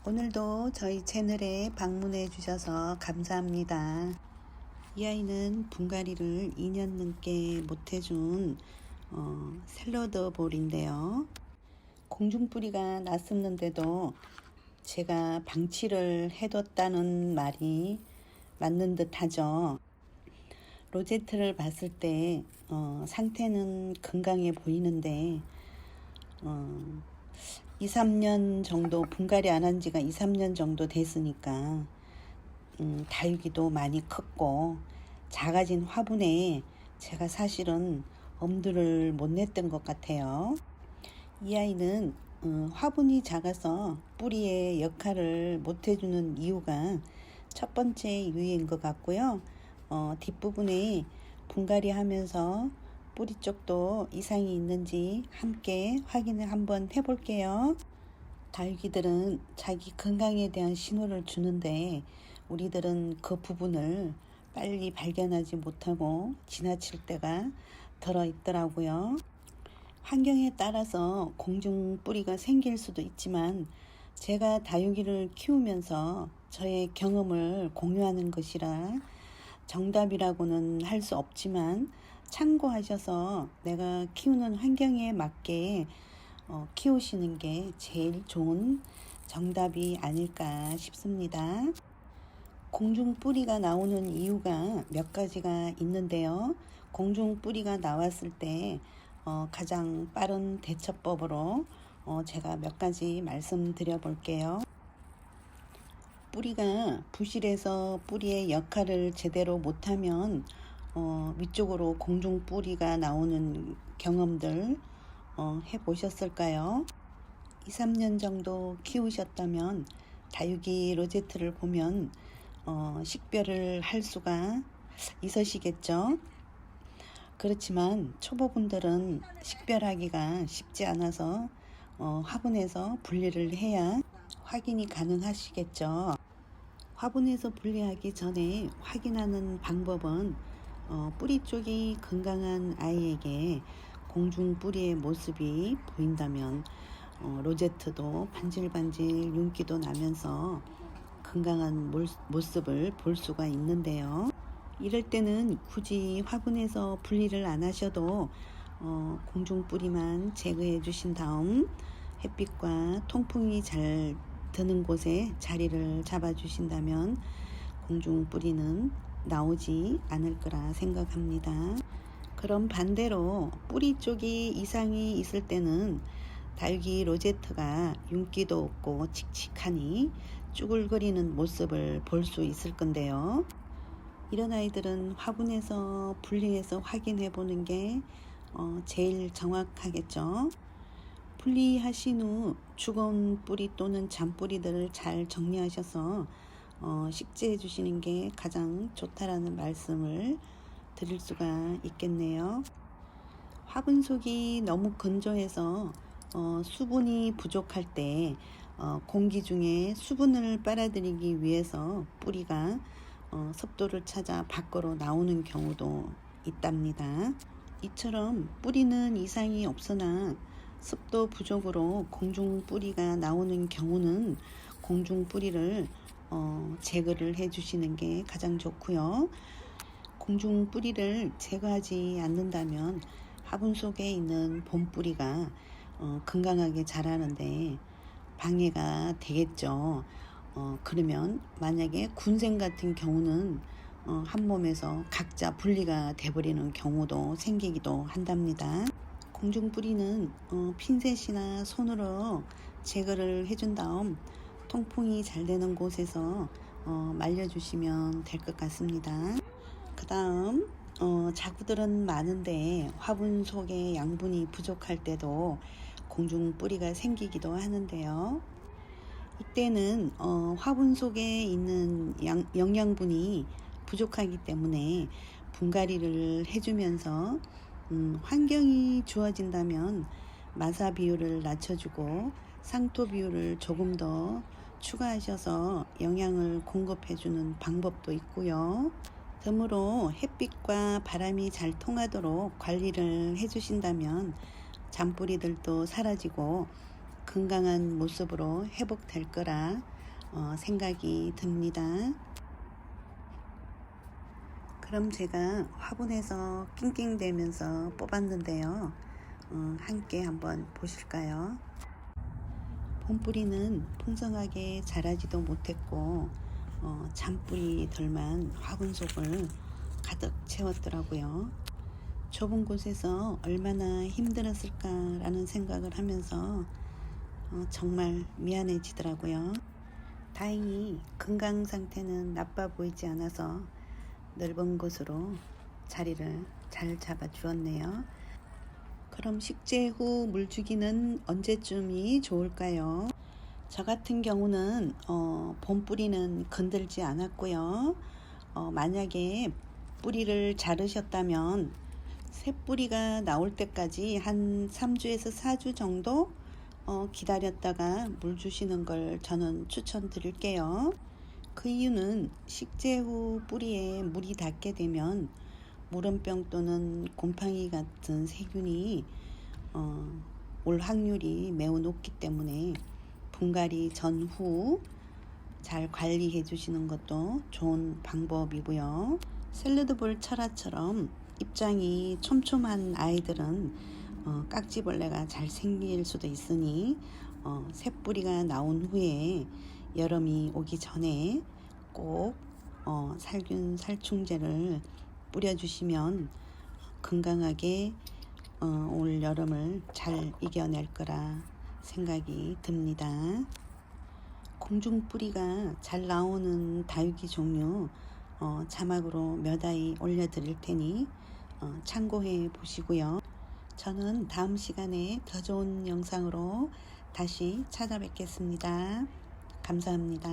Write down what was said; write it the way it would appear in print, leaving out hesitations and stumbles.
오늘도 저희 채널에 방문해 주셔서 감사합니다. 이 아이는 분갈이를 2년 넘게 못해준 샐러드 볼인데요. 공중뿌리가 났었는데도 제가 방치를 해뒀다는 말이 맞는 듯 하죠. 로제트를 봤을 때 상태는 건강해 보이는데 2, 3년 정도 분갈이 안 한 지가 2, 3년 정도 됐으니까 다육이도 많이 컸고 작아진 화분에 제가 사실은 엄두를 못 냈던 것 같아요. 이 아이는 화분이 작아서 뿌리의 역할을 못 해주는 이유가 첫 번째 이유인 것 같고요. 뒷부분에 분갈이 하면서 뿌리 쪽도 이상이 있는지 함께 확인을 한번 해볼게요. 다육이들은 자기 건강에 대한 신호를 주는데 우리들은 그 부분을 빨리 발견하지 못하고 지나칠 때가 들어 있더라고요. 환경에 따라서 공중 뿌리가 생길 수도 있지만 제가 다육이를 키우면서 저의 경험을 공유하는 것이라 정답이라고는 할 수 없지만 참고하셔서 내가 키우는 환경에 맞게 키우시는 게 제일 좋은 정답이 아닐까 싶습니다. 공중 뿌리가 나오는 이유가 몇 가지가 있는데요. 공중 뿌리가 나왔을 때 가장 빠른 대처법으로 제가 몇 가지 말씀드려 볼게요. 뿌리가 부실해서 뿌리의 역할을 제대로 못하면 위쪽으로 공중 뿌리가 나오는 경험들 해보셨을까요? 2, 3년 정도 키우셨다면 다육이 로제트를 보면 식별을 할 수가 있으시겠죠? 그렇지만 초보분들은 식별하기가 쉽지 않아서 화분에서 분리를 해야 확인이 가능하시겠죠. 화분에서 분리하기 전에 확인하는 방법은 뿌리 쪽이 건강한 아이에게 공중 뿌리의 모습이 보인다면 로제트도 반질반질 윤기도 나면서 건강한 모습을 볼 수가 있는데요. 이럴 때는 굳이 화분에서 분리를 안 하셔도 공중 뿌리만 제거해 주신 다음 햇빛과 통풍이 잘 드는 곳에 자리를 잡아 주신다면 공중 뿌리는 나오지 않을 거라 생각합니다. 그럼 반대로 뿌리 쪽이 이상이 있을 때는 다육이 로제트가 윤기도 없고 칙칙하니 쭈글거리는 모습을 볼 수 있을 건데요. 이런 아이들은 화분에서 분리해서 확인해 보는 게 제일 정확하겠죠. 분리하신 후 죽은 뿌리 또는 잔뿌리들을 잘 정리하셔서 식재해 주시는 게 가장 좋다라는 말씀을 드릴 수가 있겠네요. 화분 속이 너무 건조해서 수분이 부족할 때 공기 중에 수분을 빨아들이기 위해서 뿌리가 습도를 찾아 밖으로 나오는 경우도 있답니다. 이처럼 뿌리는 이상이 없으나 습도 부족으로 공중 뿌리가 나오는 경우는 공중 뿌리를 제거를 해 주시는 게 가장 좋고요. 공중 뿌리를 제거하지 않는다면 화분 속에 있는 봄뿌리가 건강하게 자라는데 방해가 되겠죠. 그러면 만약에 군생 같은 경우는 한 몸에서 각자 분리가 돼버리는 경우도 생기기도 한답니다. 공중 뿌리는 핀셋이나 손으로 제거를 해준 다음 통풍이 잘 되는 곳에서 말려주시면 될 것 같습니다. 그 다음 자구들은 많은데 화분 속에 양분이 부족할 때도 공중 뿌리가 생기기도 하는데요. 이때는 화분 속에 있는 영양분이 부족하기 때문에 분갈이를 해주면서 환경이 좋아진다면 마사 비율을 낮춰주고 상토 비율을 조금 더 추가하셔서 영양을 공급해주는 방법도 있고요. 그러므로 햇빛과 바람이 잘 통하도록 관리를 해주신다면 잔뿌리들도 사라지고 건강한 모습으로 회복될 거라 생각이 듭니다. 그럼 제가 화분에서 낑낑대면서 뽑았는데요. 함께 한번 보실까요? 봄뿌리는 풍성하게 자라지도 못했고 잔뿌리들만 화분 속을 가득 채웠더라고요. 좁은 곳에서 얼마나 힘들었을까라는 생각을 하면서 정말 미안해지더라고요. 다행히 건강 상태는 나빠 보이지 않아서 넓은 곳으로 자리를 잘 잡아 주었네요. 그럼 식재 후 물 주기는 언제쯤이 좋을까요? 저 같은 경우는 봄뿌리는 건들지 않았고요. 만약에 뿌리를 자르셨다면 새 뿌리가 나올 때까지 한 3주에서 4주 정도 기다렸다가 물 주시는 걸 저는 추천드릴게요. 그 이유는 식재 후 뿌리에 물이 닿게 되면 물원병 또는 곰팡이 같은 세균이 올 확률이 매우 높기 때문에 분갈이 전후 잘 관리해 주시는 것도 좋은 방법이고요. 샐러드볼 철화처럼 입장이 촘촘한 아이들은 깍지벌레가 잘 생길 수도 있으니 새뿌리가 나온 후에 여름이 오기 전에 꼭 살균 살충제를 뿌려주시면 건강하게 올 여름을 잘 이겨낼 거라 생각이 듭니다. 공중뿌리가 잘 나오는 다육이 종류 자막으로 몇 아이 올려드릴 테니 참고해 보시고요. 저는 다음 시간에 더 좋은 영상으로 다시 찾아뵙겠습니다. 감사합니다.